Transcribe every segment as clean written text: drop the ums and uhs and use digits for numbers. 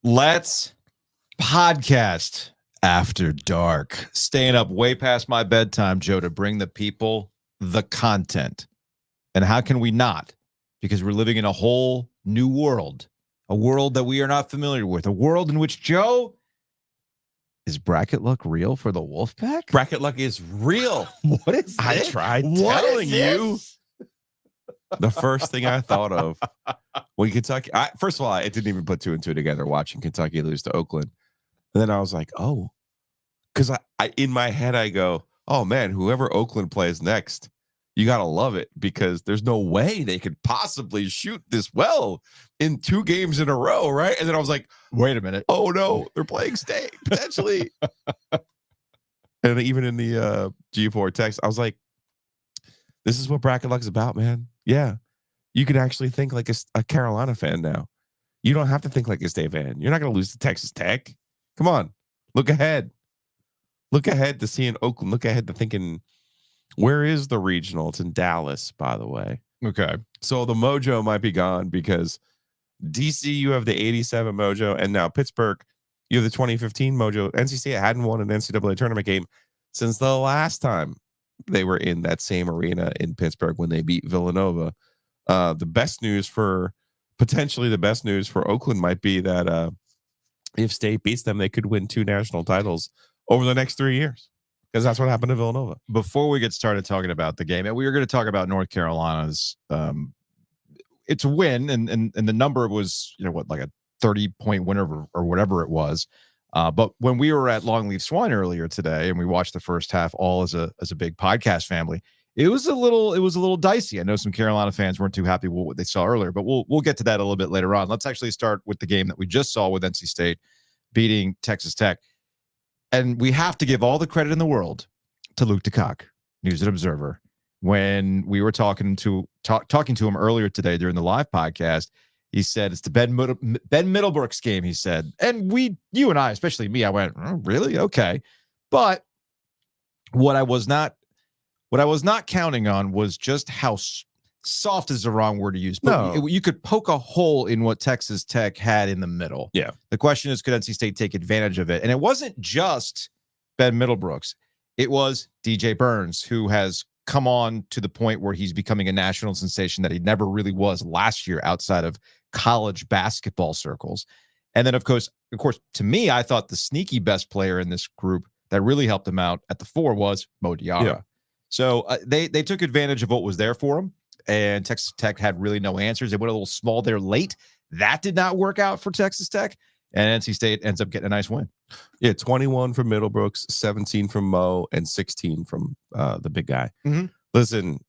Let's podcast after dark. Staying up way past my bedtime, Joe, to bring the people the content. And how can we not? Because we're living in a whole new world, a world that we are not familiar with, a world in which, Joe, is bracket luck real for the Wolfpack? Bracket luck is real. What is I this? tried What telling is you. this? The first thing I thought of when Kentucky, first of all, I didn't even put two and two together watching Kentucky lose to Oakland. And then I was like, oh, because I in my head, I go, oh man, whoever Oakland plays next, you got to love it because there's no way they could possibly shoot this well in 2 games in a row. Right. And then I was like, Wait a minute. oh no, they're playing state potentially. And even in the G4 text, I was like, this is what bracket luck is about, man. Yeah. You can actually think like a Carolina fan now. You don't have to think like a state fan. You're not going to lose to Texas Tech. Come on. Look ahead. Look ahead to seeing Oakland. Look ahead to thinking, where is the regional? It's in Dallas, by the way. Okay. So the mojo might be gone because DC, you have the 87 mojo, and now Pittsburgh, you have the 2015 mojo. NC State hadn't won an NCAA tournament game since the last time they were in that same arena in Pittsburgh when they beat Villanova. Potentially the best news for Oakland might be that if State beats them, they could win 2 national titles over the next 3 years because that's what happened to Villanova. Before we get started talking about the game, and we were going to talk about North Carolina's it's a win, and the number was, like a 30-point winner or whatever it was. But when we were at Longleaf Swine earlier today, and we watched the first half all as a big podcast family, it was a little dicey. I know some Carolina fans weren't too happy with what they saw earlier, but we'll get to that a little bit later on. Let's actually start with the game that we just saw with NC State beating Texas Tech. And we have to give all the credit in the world to Luke DeCock, News and Observer. When we were talking to him earlier today during the live podcast, he said it's the Ben Middlebrooks game, he said. And you and I, especially me, I went, oh, really? Okay. But what I was not counting on was just how soft is the wrong word to use. But you could poke a hole in what Texas Tech had in the middle. Yeah. The question is, could NC State take advantage of it? And it wasn't just Ben Middlebrooks. It was DJ Burns, who has come on to the point where he's becoming a national sensation that he never really was last year outside of college basketball circles. And then, of course, to me, I thought the sneaky best player in this group that really helped him out at the 4 was Mo Diarra. Yeah. So they took advantage of what was there for them, and Texas Tech had really no answers. They went a little small there late. That did not work out for Texas Tech, and NC State ends up getting a nice win. Yeah, 21 from Middlebrooks, 17 from Mo, and 16 from the big guy. Mm-hmm. Listen,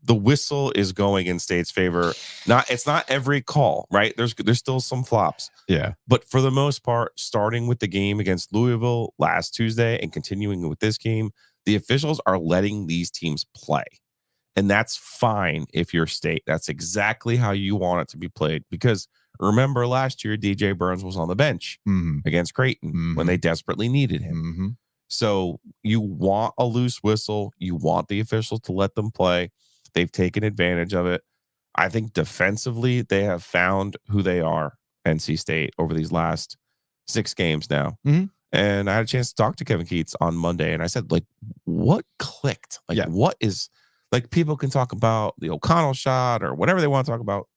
the whistle is going in State's favor. It's not every call, right? There's still some flops. Yeah. But for the most part, starting with the game against Louisville last Tuesday and continuing with this game, the officials are letting these teams play. And that's fine if you're State. That's exactly how you want it to be played. Because remember last year, DJ Burns was on the bench against Creighton when they desperately needed him. So you want a loose whistle. You want the officials to let them play. They've taken advantage of it. I think defensively, they have found who they are, NC State, over these last 6 games now. And I had a chance to talk to Kevin Keats on Monday, and I said, like, what clicked? Like, what is, like, people can talk about the O'Connell shot or whatever they want to talk about,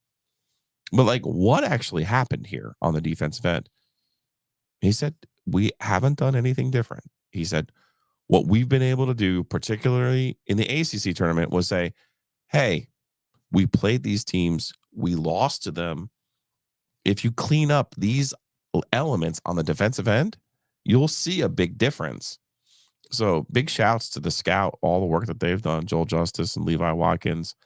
but, like, what actually happened here on the defensive end? He said, we haven't done anything different. He said, what we've been able to do, particularly in the ACC tournament, was say, hey, we played these teams. We lost to them. If you clean up these elements on the defensive end, you'll see a big difference. So big shouts to the scout, all the work that they've done, Joel Justice and Levi Watkins.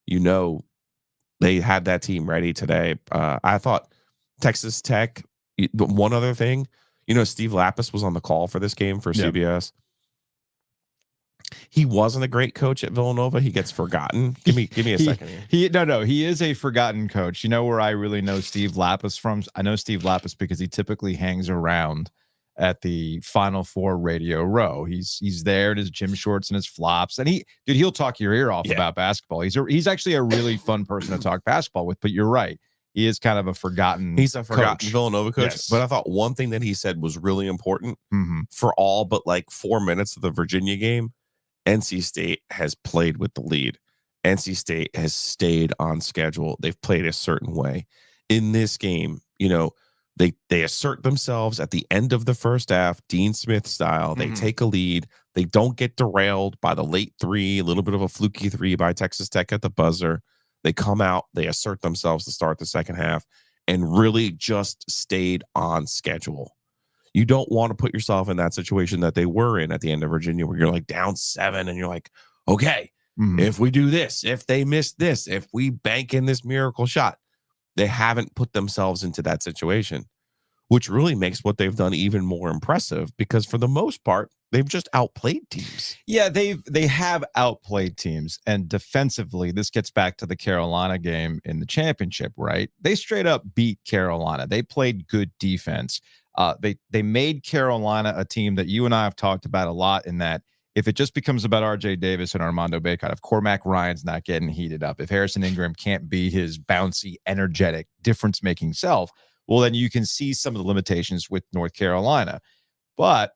They had that team ready today. I thought Texas Tech, one other thing, Steve Lapis was on the call for this game for CBS. He wasn't a great coach at Villanova. He gets forgotten. Give me a second here. He is a forgotten coach. You know where I really know Steve Lapis from? I know Steve Lapis because he typically hangs around at the Final Four Radio Row. He's there in his gym shorts and his flops, and he'll talk your ear off about basketball. He's actually a really fun person to talk basketball with. But you're right, he is kind of a forgotten. He's a forgotten coach. Villanova coach. Yes. But I thought one thing that he said was really important Mm-hmm. for all but like 4 minutes of the Virginia game. NC State has played with the lead. NC State has stayed on schedule. They've played a certain way. In this game, they assert themselves at the end of the first half, Dean Smith style. They take a lead. They don't get derailed by the late three, a little bit of a fluky three by Texas Tech at the buzzer. They come out, they assert themselves to start the second half, and really just stayed on schedule. You don't want to put yourself in that situation that they were in at the end of Virginia, where you're like down 7 and you're like, okay, if we do this, if they miss this, if we bank in this miracle shot. They haven't put themselves into that situation, which really makes what they've done even more impressive, because for the most part, they've just outplayed teams. Yeah, they have outplayed teams. And defensively, this gets back to the Carolina game in the championship, right? They straight up beat Carolina. They played good defense. They made Carolina a team that you and I have talked about a lot, in that if it just becomes about RJ Davis and Armando Bacot, if Cormac Ryan's not getting heated up, if Harrison Ingram can't be his bouncy, energetic, difference-making self, well, then you can see some of the limitations with North Carolina. But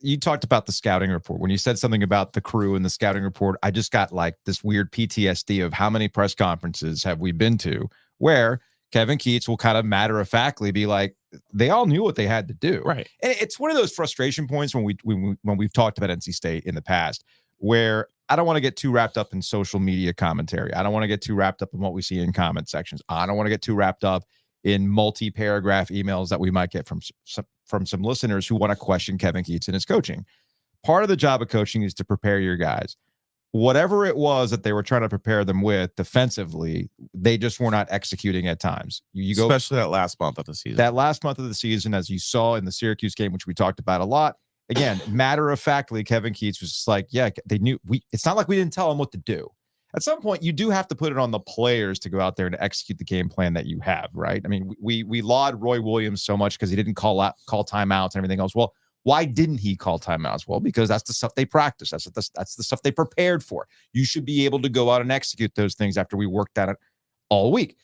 you talked about the scouting report. When you said something about the crew and the scouting report, I just got like this weird PTSD of how many press conferences have we been to where Kevin Keatts will kind of matter-of-factly be like, they all knew what they had to do. Right. And it's one of those frustration points when we've talked about NC State in the past, where I don't want to get too wrapped up in social media commentary. I don't want to get too wrapped up in what we see in comment sections. I don't want to get too wrapped up in multi-paragraph emails that we might get from some listeners who want to question Kevin Keatts and his coaching. Part of the job of coaching is to prepare your guys. Whatever it was that they were trying to prepare them with defensively, they just were not executing at times. Especially that last month of the season. That last month of the season, as you saw in the Syracuse game, which we talked about a lot. Again, matter-of-factly, Kevin Keatts was just like, yeah, they knew. It's not like we didn't tell them what to do. At some point, you do have to put it on the players to go out there and execute the game plan that you have, right? I mean, we laud Roy Williams so much because he didn't call timeouts and everything else. Well, why didn't he call timeouts? Well, because that's the stuff they practice. That's the stuff they prepared for. You should be able to go out and execute those things after we worked at it all week.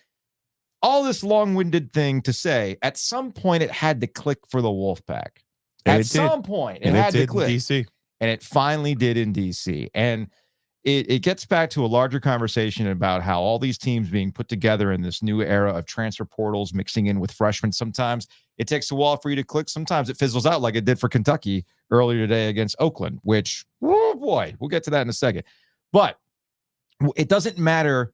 All this long-winded thing to say, at some point it had to click for the Wolfpack. At some point it had to click. DC. And it finally did in DC. And it gets back to a larger conversation about how all these teams being put together in this new era of transfer portals mixing in with freshmen. Sometimes it takes a while for you to click. Sometimes it fizzles out like it did for Kentucky earlier today against Oakland, which, oh boy, we'll get to that in a second. But it doesn't matter,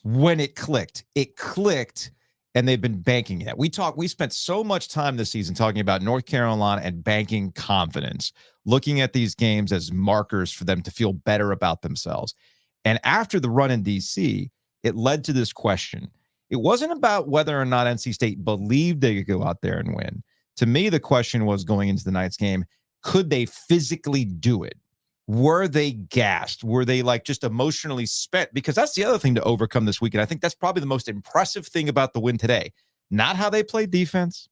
when it clicked. It clicked, and they've been banking it. We spent so much time this season talking about North Carolina and banking confidence, looking at these games as markers for them to feel better about themselves. And after the run in DC, it led to this question. It wasn't about whether or not NC State believed they could go out there and win. To me, the question was, going into the night's game, could they physically do it? Were they gassed? Were they like just emotionally spent? Because that's the other thing to overcome this week. And I think that's probably the most impressive thing about the win today. Not how they played defense,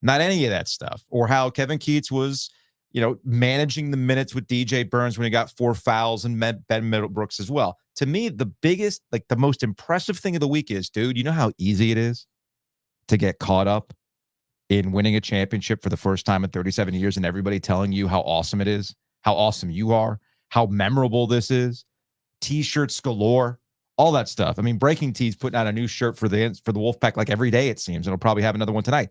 not any of that stuff, or how Kevin Keatts was, managing the minutes with DJ Burns when he got 4 fouls, and Ben Middlebrooks as well. To me, the biggest, the most impressive thing of the week is, dude, you know how easy it is to get caught up in winning a championship for the first time in 37 years and everybody telling you how awesome it is, how awesome you are, how memorable this is, T-shirts galore, all that stuff. I mean, Breaking Tees putting out a new shirt for the Wolfpack like every day, it seems. It'll probably have another one tonight.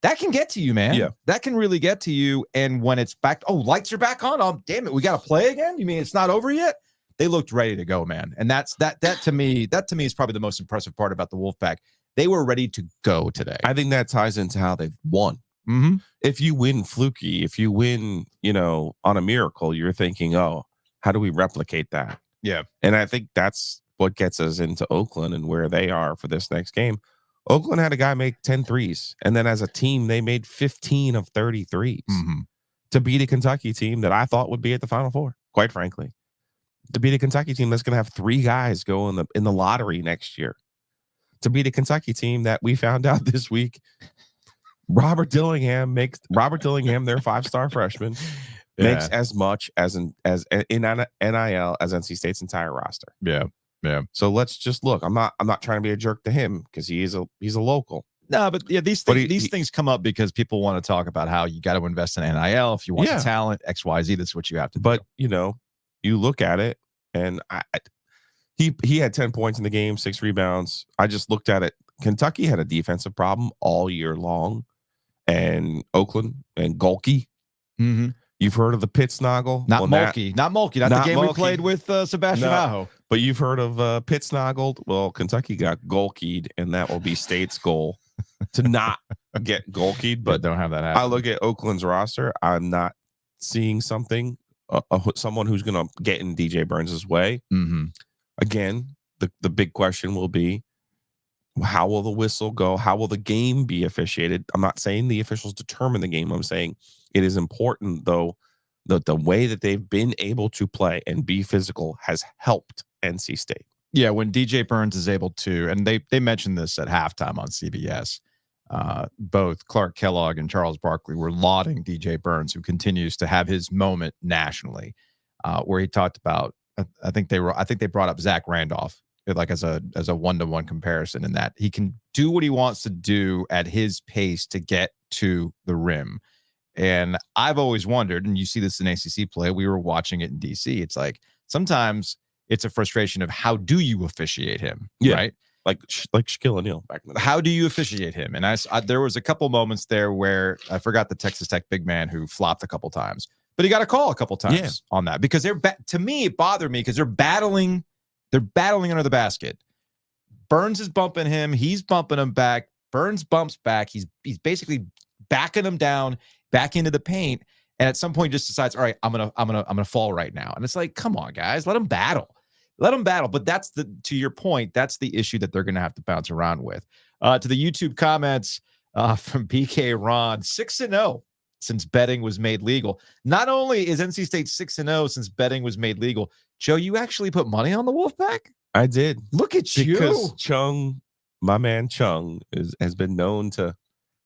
That can get to you, man. Yeah. That can really get to you. And when it's back, lights are back on. Oh, damn it, we got to play again? You mean it's not over yet? They looked ready to go, man. And that to me is probably the most impressive part about the Wolfpack. They were ready to go today. I think that ties into how they've won. Mm-hmm. If you win fluky, if you win, on a miracle, you're thinking, oh, how do we replicate that? Yeah. And I think that's what gets us into Oakland and where they are for this next game. Oakland had a guy make 10 threes, and then as a team, they made 15 of 30 threes to beat a Kentucky team that I thought would be at the Final Four, quite frankly. To beat a Kentucky team that's going to have 3 guys go in the lottery next year. To beat a Kentucky team that we found out this week, Robert Dillingham, their 5-star freshman, makes as much as in NIL as NC State's entire roster. Yeah. Yeah. So let's just look. I'm not trying to be a jerk to him because he's a local. No, but yeah, these But things these things come up because people want to talk about how you got to invest in NIL if you want the talent, XYZ. That's what you have to do. But you look at it, and he had 10 points in the game, 6 rebounds. I just looked at it. Kentucky had a defensive problem all year long, and Oakland and Golke. Mm-hmm. You've heard of the Pitsnoggle? Not Mulkey. Not the game Mulkey. We played with Sebastian Aho. But you've heard of Pitsnoggled? Well, Kentucky got Golkeyed, and that will be State's goal to not get Golkeyed. But don't have that happen. I look at Oakland's roster. I'm not seeing someone who's going to get in DJ Burns' way. Mm-hmm. Again, the big question will be, how will the whistle go? How will the game be officiated? I'm not saying the officials determine the game. I'm saying it is important, though, that the way that they've been able to play and be physical has helped NC State. Yeah, when DJ Burns is able to, and they mentioned this at halftime on CBS, both Clark Kellogg and Charles Barkley were lauding DJ Burns, who continues to have his moment nationally, where he talked about, I think they brought up Zach Randolph like as a 1-to-1 comparison, in that he can do what he wants to do at his pace to get to the rim. And I've always wondered, and you see this in ACC play, we were watching it in DC. It's like sometimes it's a frustration of how do you officiate him, right? Like Shaquille O'Neal back in the day. How do you officiate him? And I there was a couple moments there where I forgot the Texas Tech big man who flopped a couple times, but he got a call a couple times on that, because to me it bothered me because they're battling under the basket. Burns is bumping him, he's bumping him back. Burns bumps back. He's basically backing him down back into the paint, and at some point just decides, all right, I'm gonna fall right now. And it's like, come on, guys, let him battle. But that's to your point, that's the issue that they're gonna have to bounce around with. To the YouTube comments from BK Ron, 6-0 since betting was made legal. Not only is NC State 6-0 since betting was made legal, Joe, you actually put money on the Wolfpack? I did. Look at you. Because Chung, my man Chung, has been known to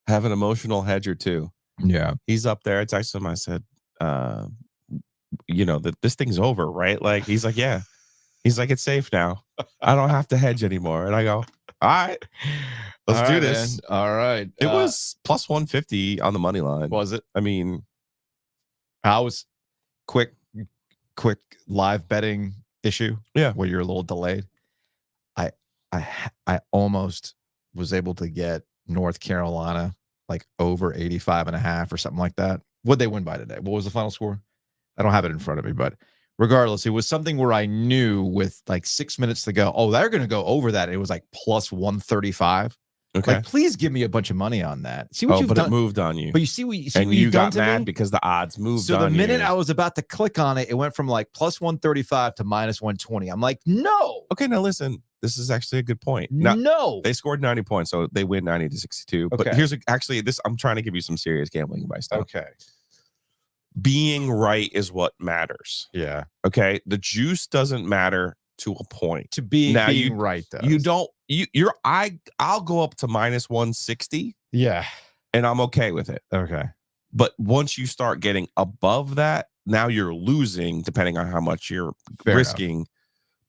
have an emotional hedge or two. Yeah. He's up there. I texted him. I said, that this thing's over, right? Like, he's like, yeah. He's like, it's safe now. I don't have to hedge anymore. And I go, all right, let's do this. Man. All right. It was plus 150 on the money line. Was it? I mean, I was quick live betting issue. Yeah. Where you're a little delayed. I almost was able to get North Carolina like over 85.5 or something like that. What'd they win by today? What was the final score? I don't have it in front of me, but regardless, it was something where I knew with like 6 minutes to go, oh, they're going to go over that. It was like plus 135. Okay. Like, please give me a bunch of money on that. See what you've done. It moved on you. But you see what you got mad because the odds moved on you. So the minute I was about to click on it, it went from like plus 135 to minus 120. I'm like, no. Okay, now listen. This is actually a good point. No. They scored 90 points, so they win 90-62. Okay. But here's this. I'm trying to give you some serious gambling advice. Okay. Being right is what matters. Yeah. Okay. The juice doesn't matter to a point. To being right, though. You don't. I'll go up to minus 160. Yeah. And I'm okay with it. Okay. But once you start getting above that, now you're losing, depending on how much you're risking. Enough.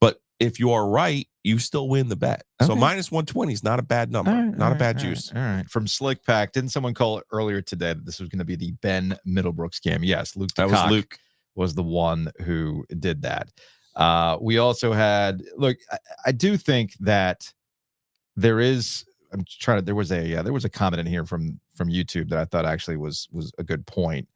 But if you are right, you still win the bet. Okay. So minus 120 is not a bad number, not a bad juice. All right. From Slick Pack, didn't someone call it earlier today that this was going to be the Ben Middlebrooks game? Yes, Luke. That was Luke. Was the one who did that. We also had. Look, I do think that there is. I'm trying to. There was a comment in here from YouTube that I thought actually was a good point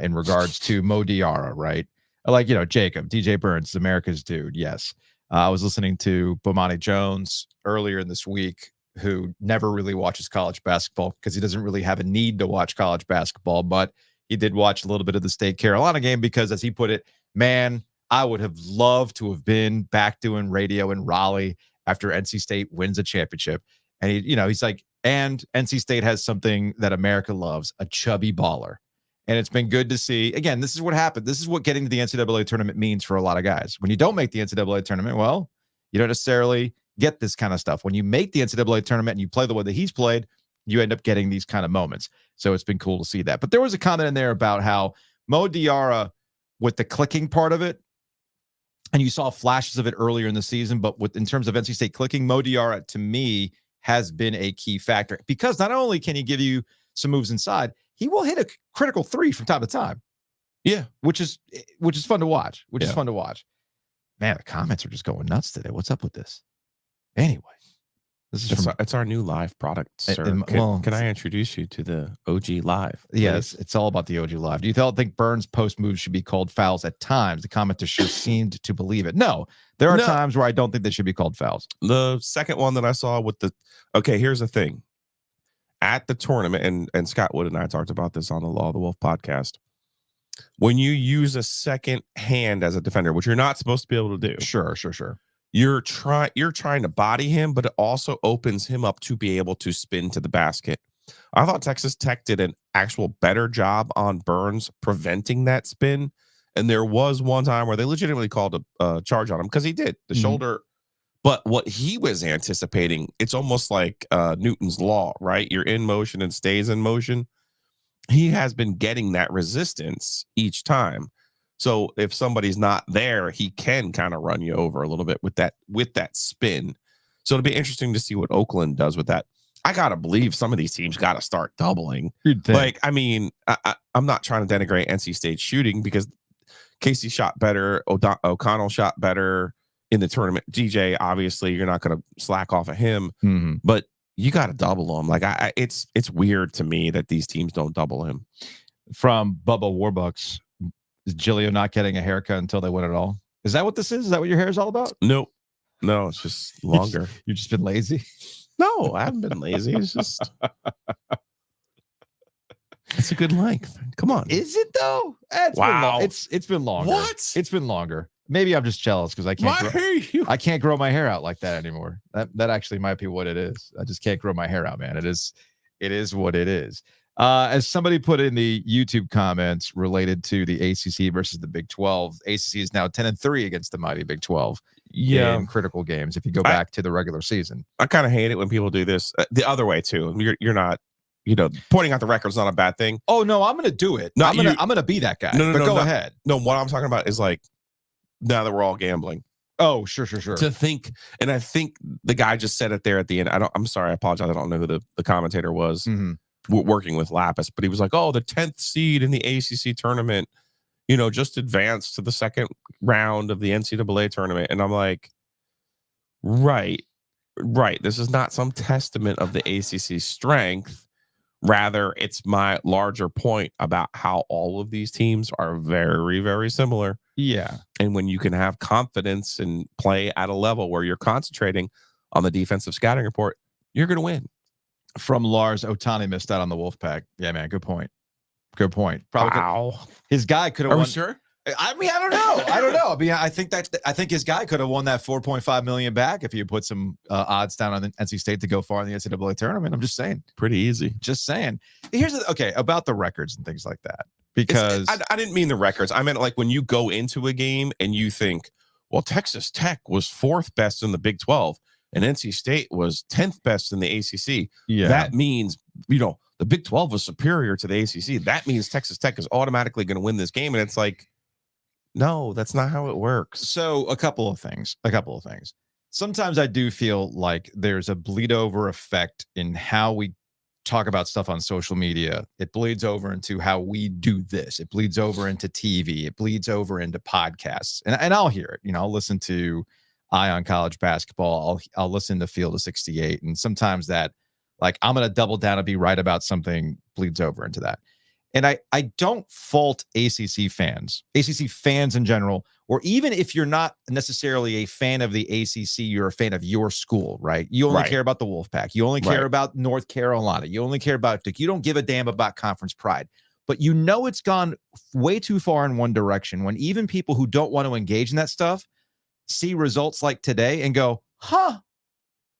in regards to Mo Diarra, right? Like, Jacob, DJ Burns is America's dude. Yes. I was listening to Bomani Jones earlier in this week, who never really watches college basketball because he doesn't really have a need to watch college basketball, but he did watch a little bit of the State Carolina game because, as he put it, man, I would have loved to have been back doing radio in Raleigh after NC State wins a championship. And he's like, and NC State has something that America loves, a chubby baller. And it's been good to see. Again, this is what happened. This is what getting to the NCAA tournament means for a lot of guys. When you don't make the NCAA tournament, well, you don't necessarily get this kind of stuff. When you make the NCAA tournament and you play the way that he's played, you end up getting these kind of moments. So it's been cool to see that. But there was a comment in there about how Mo Diarra, with the clicking part of it, And you saw flashes of it earlier in the season, but in terms of NC State clicking, Mo Diarra, to me, has been a key factor because not only can he give you some moves inside, he will hit a critical three from time to time. Yeah, which is fun to watch. Yeah. Man, the comments are just going nuts today. What's up with this? Anyway, this is it's our new live product, sir. Can I introduce you to the OG Live? Yes, it's all about the OG Live. Do you think Burns' post moves should be called fouls at times? The commenter sure seemed to believe it. No, there are times where I don't think they should be called fouls. The second one that I saw with here's the thing. At the tournament, and Scott Wood and I talked about this on the Law of the Wolf podcast. When you use a second hand as a defender, which you're not supposed to be able to do. Sure. You're trying to body him, but it also opens him up to be able to spin to the basket. I thought Texas Tech did an actual better job on Burns preventing that spin. And there was one time where they legitimately called a charge on him because he did the shoulder. But what he was anticipating, it's almost like Newton's law, right? You're in motion and stays in motion. He has been getting that resistance each time. So if somebody's not there, he can kind of run you over a little bit with that spin. So it'll be interesting to see what Oakland does with that. I gotta believe some of these teams got to start doubling. Like, I mean, I'm not trying to denigrate NC State shooting because Casey shot better, O'Connell shot better in the tournament. DJ, obviously, you're not going to slack off of him, but you got to double him. Like, it's weird to me that these teams don't double him. From Bubba Warbucks, is Gilio not getting a haircut until they win it all? Is that what this is? Is that what your hair is all about? Nope. No, it's just longer. You've just been lazy? No, I haven't been lazy. It's just... It's a good length. Come on. Is it though? Wow. It's been longer. What? It's been longer. Maybe I'm just jealous because I can't grow my hair out like that anymore. That actually might be what it is. I just can't grow my hair out, man. It is what it is. As somebody put in the YouTube comments related to the ACC versus the Big 12, ACC is now 10-3 against the mighty Big 12 in critical games. If you go back to the regular season, I kind of hate it when people do this the other way too. You're not. Pointing out the record is not a bad thing. Oh no, I'm going to do it. I'm going to be that guy. No, go ahead. No, what I'm talking about is like now that we're all gambling. Oh, sure. To think, and I think the guy just said it there at the end. I'm sorry, I apologize. I don't know who the commentator was working with Lapis, but he was like, "Oh, the 10th seed in the ACC tournament, just advanced to the second round of the NCAA tournament." And I'm like, right. This is not some testament of the ACC strength. Rather, it's my larger point about how all of these teams are very, very similar. Yeah. And when you can have confidence and play at a level where you're concentrating on the defensive scouting report, you're going to win. From Lars, Otani missed out on the Wolfpack. Yeah, man. Good point. Probably his guy could have won. Sure? I mean, I don't know. I mean, I think his guy could have won that $4.5 million back if you put some odds down on the NC State to go far in the NCAA tournament. I'm just saying, pretty easy. Just saying. Here's about the records and things like that. Because I didn't mean the records. I meant like when you go into a game and you think, well, Texas Tech was 4th best in the Big 12 and NC State was 10th best in the ACC. Yeah, that means the Big 12 was superior to the ACC. That means Texas Tech is automatically going to win this game, and it's like, no, that's not how it works. So a couple of things. Sometimes I do feel like there's a bleed over effect in how we talk about stuff on social media. It bleeds over into how we do this. It bleeds over into TV. It bleeds over into podcasts. And I'll hear it. I'll listen to Eye on College Basketball. I'll listen to Field of 68. And sometimes that, like, I'm going to double down and be right about something, bleeds over into that. And I don't fault ACC fans in general, or even if you're not necessarily a fan of the ACC, you're a fan of your school, right? You only care about the Wolfpack. You only care about North Carolina. You only care about Duke. You don't give a damn about conference pride. But it's gone way too far in one direction when even people who don't want to engage in that stuff see results like today and go,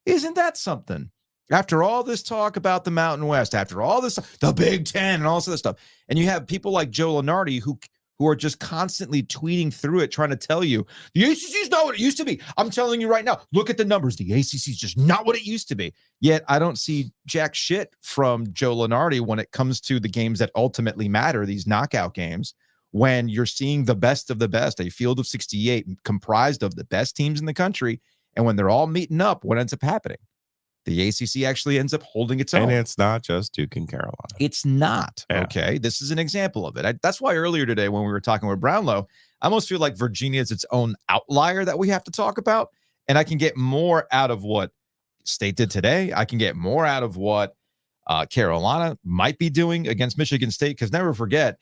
isn't that something? After all this talk about the Mountain West, after all this, the Big Ten and all this other stuff, and you have people like Joe Lunardi who are just constantly tweeting through it, trying to tell you, the ACC is not what it used to be. I'm telling you right now, look at the numbers. The ACC is just not what it used to be. Yet I don't see jack shit from Joe Lunardi when it comes to the games that ultimately matter, these knockout games, when you're seeing the best of the best, a field of 68 comprised of the best teams in the country, and when they're all meeting up, what ends up happening? The ACC actually ends up holding its own. And it's not just Duke and Carolina. It's not. Yeah. Okay. This is an example of it. That's why earlier today, when we were talking with Brownlow, I almost feel like Virginia is its own outlier that we have to talk about. And I can get more out of what State did today. I can get more out of what Carolina might be doing against Michigan State, because never forget,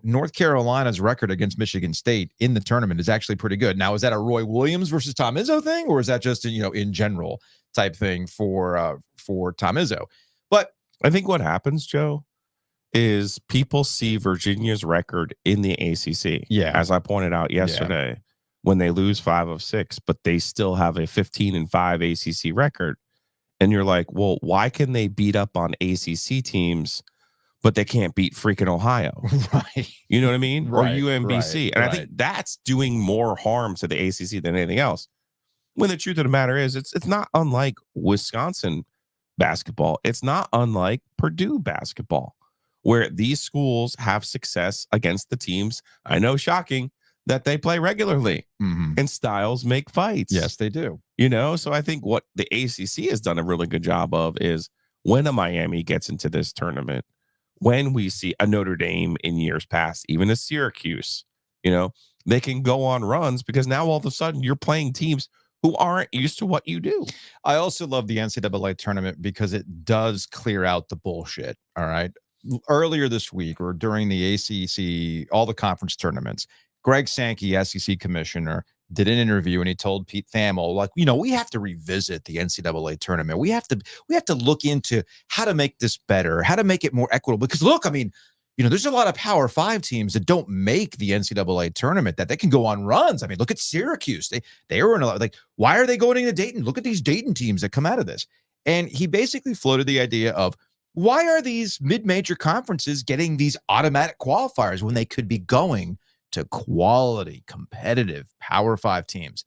North Carolina's record against Michigan State in the tournament is actually pretty good. Now, is that a Roy Williams versus Tom Izzo thing, or is that just in general type thing for Tom Izzo? But I think what happens, Joe, is people see Virginia's record in the ACC. Yeah, as I pointed out yesterday, when they lose 5 of 6, but they still have a 15-5 ACC record, and you're like, well, why can they beat up on ACC teams, but they can't beat freaking Ohio? Right. You know what I mean? Right, or UMBC. right, and I think that's doing more harm to the ACC than anything else. When the truth of the matter is, it's not unlike Wisconsin basketball. It's not unlike Purdue basketball, where these schools have success against the teams, I know, shocking, that they play regularly. Mm-hmm. And styles make fights. Yes, they do. So I think what the ACC has done a really good job of is when a Miami gets into this tournament, when we see a Notre Dame in years past, even a Syracuse, they can go on runs because now all of a sudden you're playing teams who aren't used to what you do. I also love the NCAA tournament because it does clear out the bullshit. All right. Earlier this week, or during the ACC, all the conference tournaments, Greg Sankey, SEC commissioner, did an interview, and he told Pete Thamel, we have to revisit the NCAA tournament. We have to look into how to make this better, how to make it more equitable. Because look, there's a lot of Power 5 teams that don't make the NCAA tournament that they can go on runs. Look at Syracuse. They were in a lot. Why are they going into Dayton? Look at these Dayton teams that come out of this. And he basically floated the idea of, why are these mid-major conferences getting these automatic qualifiers when they could be going to quality, competitive Power 5 teams?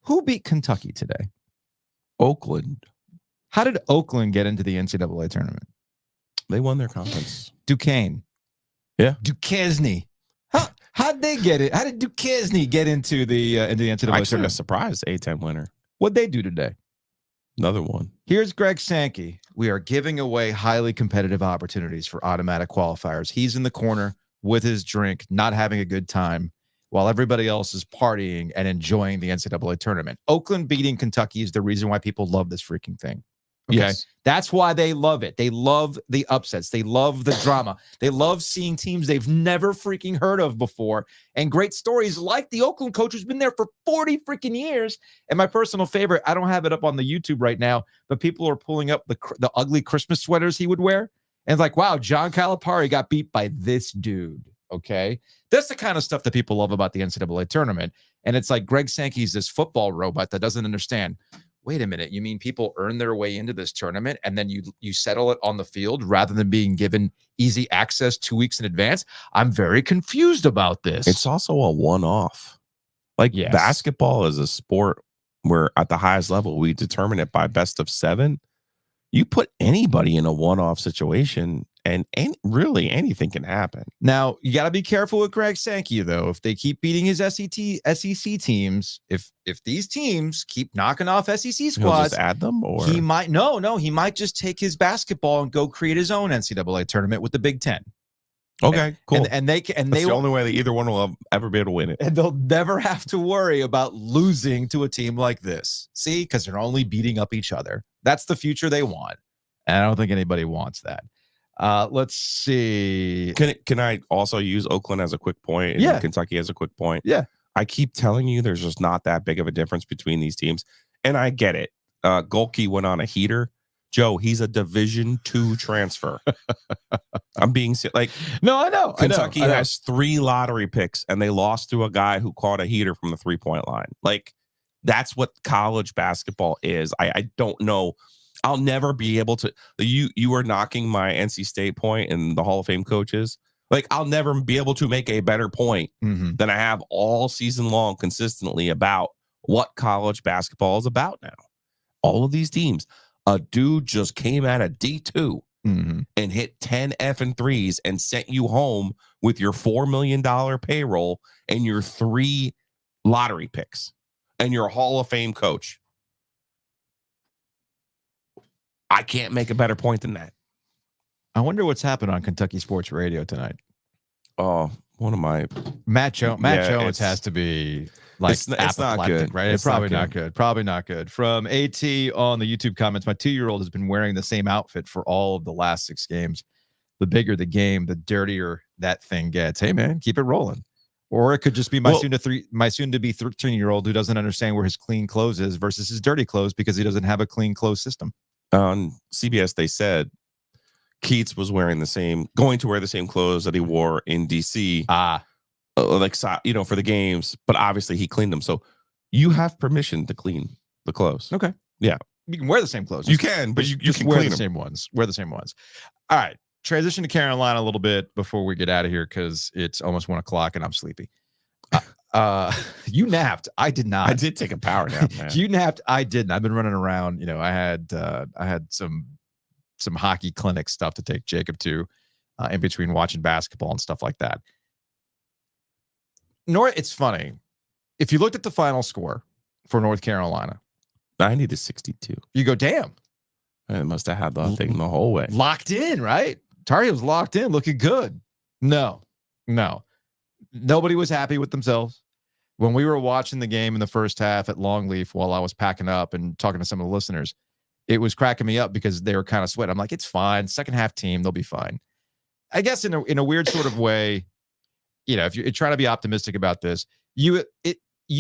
Who beat Kentucky today? Oakland. How did Oakland get into the NCAA tournament? They won their conference. Duquesne. Yeah. Duquesne. How'd they get it? How did Duquesne get into the NCAA tournament? Actually, a surprise A-10 winner. What'd they do today? Another one. Here's Greg Sankey. We are giving away highly competitive opportunities for automatic qualifiers. He's in the corner with his drink, not having a good time, while everybody else is partying and enjoying the NCAA tournament. Oakland beating Kentucky is the reason why people love this freaking thing. Okay. Yes. That's why they love it. They love the upsets. They love the drama. They love seeing teams they've never freaking heard of before. And great stories like the Oakland coach who's been there for 40 freaking years. And my personal favorite, I don't have it up on the YouTube right now, but people are pulling up the ugly Christmas sweaters he would wear. And it's like, wow, John Calipari got beat by this dude. Okay. That's the kind of stuff that people love about the NCAA tournament. And it's like Greg Sankey's this football robot that doesn't understand. Wait a minute, you mean people earn their way into this tournament and then you settle it on the field rather than being given easy access 2 weeks in advance? I'm very confused about this. It's also a one-off. Yes. Basketball is a sport where at the highest level, we determine it by best of 7. You put anybody in a one-off situation and really anything can happen. Now, you got to be careful with Greg Sankey, though. If they keep beating his SEC teams, if these teams keep knocking off SEC squads, he'll just add them, or he might he might just take his basketball and go create his own NCAA tournament with the Big Ten. Okay, cool. And that's the only way that either one will ever be able to win it. And they'll never have to worry about losing to a team like this. See, because they're only beating up each other. That's the future they want. And I don't think anybody wants that. Let's see. Can I also use Oakland as a quick point? And yeah. Kentucky as a quick point? Yeah. I keep telling you there's just not that big of a difference between these teams. And I get it. Golke went on a heater. Joe, he's a Division II transfer. I'm being like, no, I know. Kentucky has 3 lottery picks, and they lost to a guy who caught a heater from the 3-point line. That's what college basketball is. I don't know. I'll never be able to. You are knocking my NC State point and the Hall of Fame coaches. I'll never be able to make a better point than I have all season long consistently about what college basketball is about now. All of these teams. A dude just came out of D2 and and hit 10 effing threes and sent you home with your $4 million payroll and your 3 lottery picks and your Hall of Fame coach. I can't make a better point than that. I wonder what's happened on Kentucky Sports Radio tonight. Oh, one of my Matt Jones has to be like it's not good, right? It's probably not good. Probably not good. From AT on the YouTube comments, my 2-year-old has been wearing the same outfit for all of the last 6 games. The bigger the game, the dirtier that thing gets. Hey man, keep it rolling. Or it could just be my soon to be 13-year-old who doesn't understand where his clean clothes is versus his dirty clothes because he doesn't have a clean clothes system. On CBS, they said Keats was going to wear the same clothes that he wore in DC. For the games, but obviously he cleaned them. So you have permission to clean the clothes. Okay. Yeah. You can wear the same clothes. You can, but you can wear clean the same ones. Wear the same ones. All right. Transition to Carolina a little bit before we get out of here because it's almost 1:00 and I'm sleepy. You napped. I did not. I did take a power nap, man. You napped. I didn't. I've been running around. I had some hockey clinic stuff to take Jacob to in between watching basketball and stuff like that. It's funny. If you looked at the final score for North Carolina, 90-62. You go, damn. I must have had that thing the whole way. Locked in, right? Tar Heels locked in, looking good. No. Nobody was happy with themselves. When we were watching the game in the first half at Longleaf while I was packing up and talking to some of the listeners, it was cracking me up because they were kind of sweating. I'm like, it's fine. Second half team, they'll be fine. I guess in a weird sort of way, if you're trying to be optimistic about this, you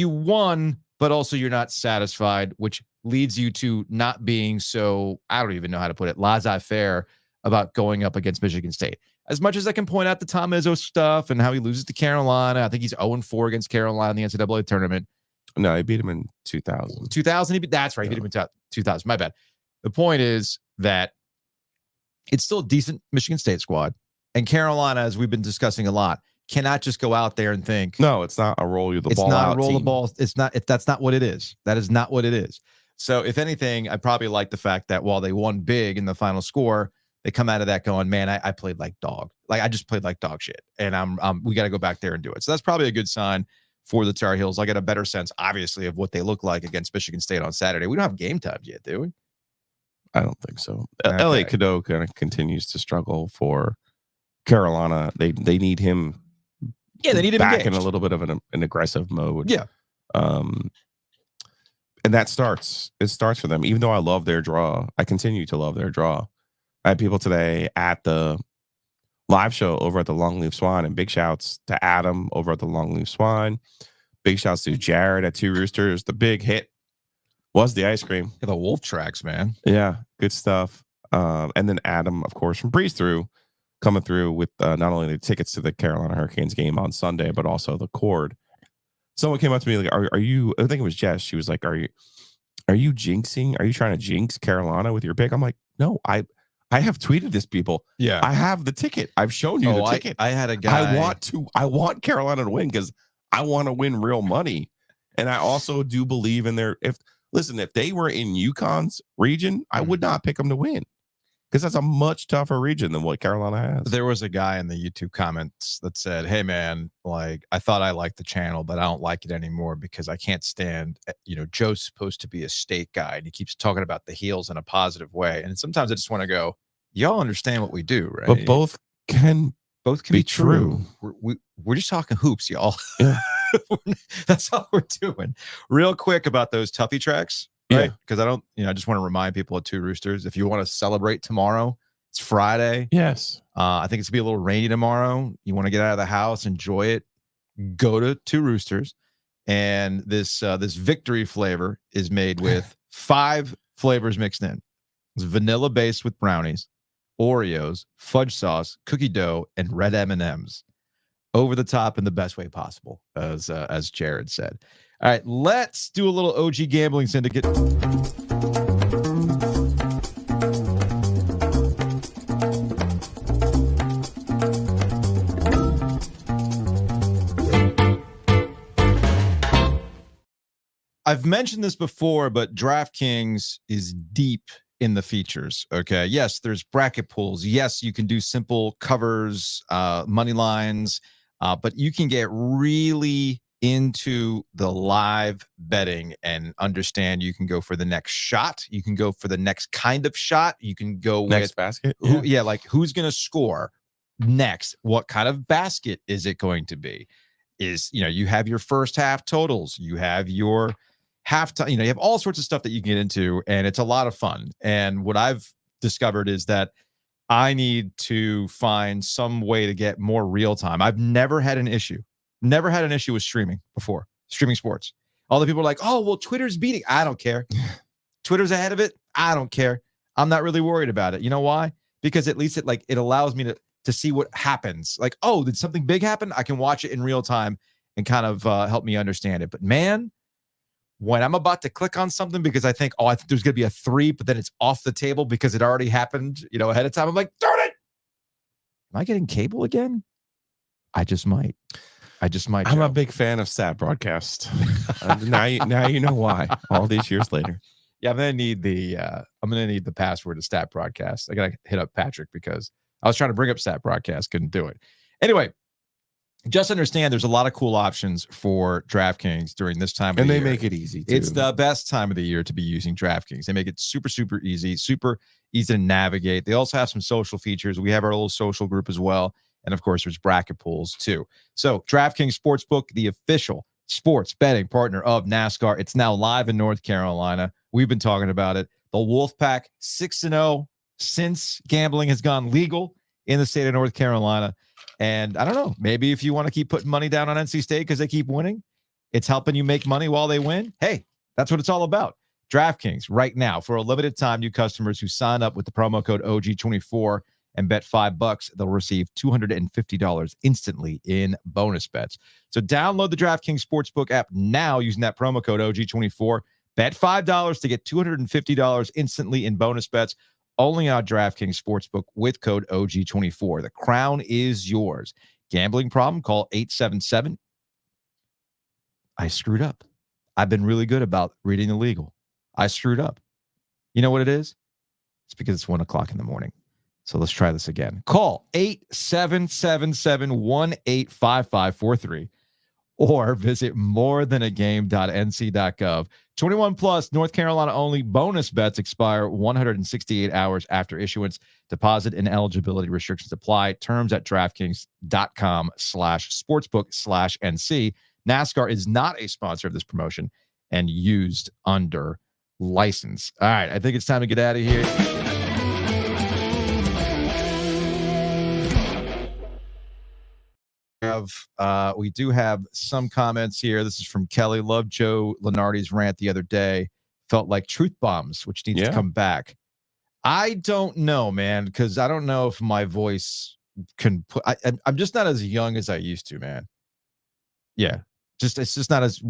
won, but also you're not satisfied, which leads you to not being so, I don't even know how to put it, laissez-faire about going up against Michigan State. As much as I can point out the Tom Izzo stuff and how he loses to Carolina, I think he's 0-4 against Carolina in the NCAA tournament. No, he beat him in 2000. 2000, that's right. He beat him in 2000. My bad. The point is that it's still a decent Michigan State squad. And Carolina, as we've been discussing a lot, cannot just go out there and think. No, it's not a roll you the ball out. It's not a roll team. the ball. That's not what it is. That is not what it is. So if anything, I probably like the fact that while they won big in the final score, they come out of that going, man, I played like dog. Like I just played like dog shit. And we got to go back there and do it. So that's probably a good sign for the Tar Heels. I get a better sense, obviously, of what they look like against Michigan State on Saturday. We don't have game times yet, do we? I don't think so. Okay. LA Cadeau kind of continues to struggle for Carolina. They need him. Yeah, they need him back engaged. in a little bit of an aggressive mode. Yeah. And that starts for them. Even though I love their draw, I continue to love their draw. I had people today at the live show over at the Longleaf Swan, and big shouts to Adam over at the Longleaf Swan. Big shouts to Jared at Two Roosters. The big hit was the ice cream. Yeah, the wolf tracks, man. Yeah, good stuff. And then Adam, of course, from Breeze Through, coming through with not only the tickets to the Carolina Hurricanes game on Sunday, but also the cord. Someone came up to me like, "Are you?" I think it was Jess. She was like, "Are you jinxing? Are you trying to jinx Carolina with your pick?" I'm like, "No, I have tweeted this, people. Yeah, I have the ticket. I've shown you the ticket. I had a guy. I want Carolina to win because I want to win real money, and I also do believe in their. If they were in UConn's region, I would not pick them to win because that's a much tougher region than what Carolina has. There was a guy in the YouTube comments that said, "Hey man, like I thought I liked the channel, but I don't like it anymore because I can't stand, Joe's supposed to be a state guy and he keeps talking about the heels in a positive way. And sometimes I just want to go, y'all understand what we do, right? But both can be true. We're just talking hoops, y'all. Yeah. That's all we're doing. Real quick about those Tuffy tracks. Right? Because I just want to remind people at Two Roosters, if you want to celebrate tomorrow, it's Friday. Yes. I think it's gonna be a little rainy tomorrow. You want to get out of the house, enjoy it, go to Two Roosters. And this victory flavor is made with 5 flavors mixed in. It's vanilla based with brownies, Oreos, fudge sauce, cookie dough, and red M&Ms. Over the top in the best way possible, as Jared said. All right, let's do a little OG Gambling Syndicate. I've mentioned this before, but DraftKings is deep in the features. Okay. Yes, there's bracket pools. Yes, you can do simple covers, money lines, but you can get really into the live betting and understand you can go for the next shot. You can go for the next kind of shot. You can go Next with basket. like who's going to score next? What kind of basket is it going to be? You have your first half totals. You have your halftime, you have all sorts of stuff that you can get into, and it's a lot of fun. And what I've discovered is that I need to find some way to get more real time. I've never had an issue with streaming before, streaming sports. All the people are like, oh, well, Twitter's beating. I don't care. Twitter's ahead of it. I don't care. I'm not really worried about it. You know why? Because at least it allows me to see what happens. Like, oh, did something big happen? I can watch it in real time and kind of help me understand it. But man, when I'm about to click on something because I think there's going to be a 3, but then it's off the table because it already happened, ahead of time. I'm like, darn it. Am I getting cable again? I just might. I'm a big fan of stat broadcast. Now you know why. All these years later. Yeah, I'm gonna need the password to stat broadcast. I gotta hit up Patrick because I was trying to bring up stat broadcast, couldn't do it. Anyway, just understand there's a lot of cool options for DraftKings during this time of the year. And they make it easy, too. It's the best time of the year to be using DraftKings. They make it super, super easy to navigate. They also have some social features. We have our little social group as well. And, of course, there's bracket pools, too. So DraftKings Sportsbook, the official sports betting partner of NASCAR. It's now live in North Carolina. We've been talking about it. The Wolfpack 6-0 since gambling has gone legal in the state of North Carolina. And I don't know, maybe if you want to keep putting money down on NC State because they keep winning, it's helping you make money while they win. Hey, that's what it's all about. DraftKings right now, for a limited time, new customers who sign up with the promo code OG24 and bet $5, they'll receive $250 instantly in bonus bets. So download the DraftKings Sportsbook app now using that promo code OG24. Bet $5 to get $250 instantly in bonus bets. Only on DraftKings Sportsbook with code OG24. The crown is yours. Gambling problem? Call 877. I screwed up. I've been really good about reading the legal. I screwed up. You know what it is? It's because it's 1 o'clock in the morning. So let's try this again. Call 8777-185543 or visit morethanagame.nc.gov. 21 plus, North Carolina only. Bonus bets expire 168 hours after issuance. Deposit and eligibility restrictions apply. Terms at DraftKings.com/sportsbook/NC. NASCAR is not a sponsor of this promotion and used under license. All right, I think it's time to get out of here. We do have some comments here. This is from Kelly. Loved Joe Lenardi's rant the other day. Felt like truth bombs, which needs to come back. I don't know, man, because I don't know if my voice can put. I'm just not as young as I used to, man. Yeah, it's just not as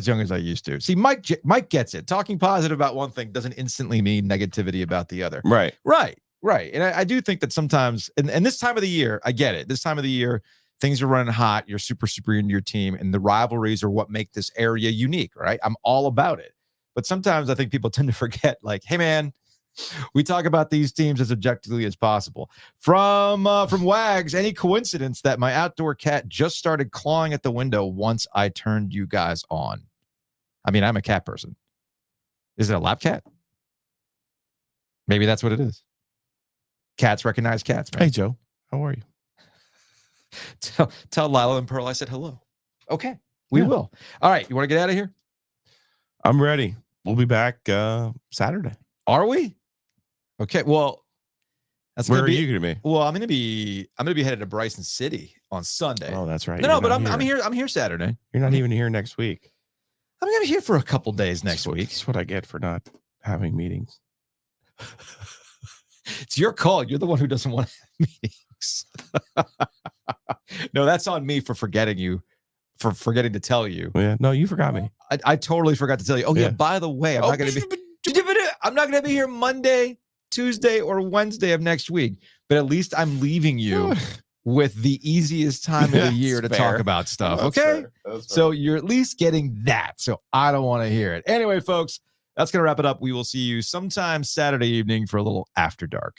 young as I used to. See, Mike gets it. Talking positive about one thing doesn't instantly mean negativity about the other. Right. And I do think that sometimes, and this time of the year, I get it. This time of the year, things are running hot. You're super, super into your team, and the rivalries are what make this area unique, right? I'm all about it. But sometimes I think people tend to forget, like, hey, man, we talk about these teams as objectively as possible. From Wags, any coincidence that my outdoor cat just started clawing at the window once I turned you guys on? I mean, I'm a cat person. Is it a lap cat? Maybe that's what it is. Cats recognize cats, man. Hey, Joe, how are you? Tell Lila and Pearl I said hello. Okay, we will. All right, you want to get out of here? I'm ready. We'll be back Saturday. Are we? Okay. Well, where are you going to be? Well, I'm going to be headed to Bryson City on Sunday. Oh, that's right. No, but I'm here. I'm here Saturday. You're not even here next week. I'm going to be here for a couple days next week. That's what I get for not having meetings. It's your call. You're the one who doesn't want to have meetings. No, that's on me for forgetting to tell you. Yeah, no, you forgot me. I totally forgot to tell you. Oh yeah, by the way, I'm not going to be here Monday, Tuesday, or Wednesday of next week. But at least I'm leaving you with the easiest time of the year to talk about stuff. Okay, so you're at least getting that. So I don't want to hear it anyway, folks. That's going to wrap it up. We will see you sometime Saturday evening for a little after dark.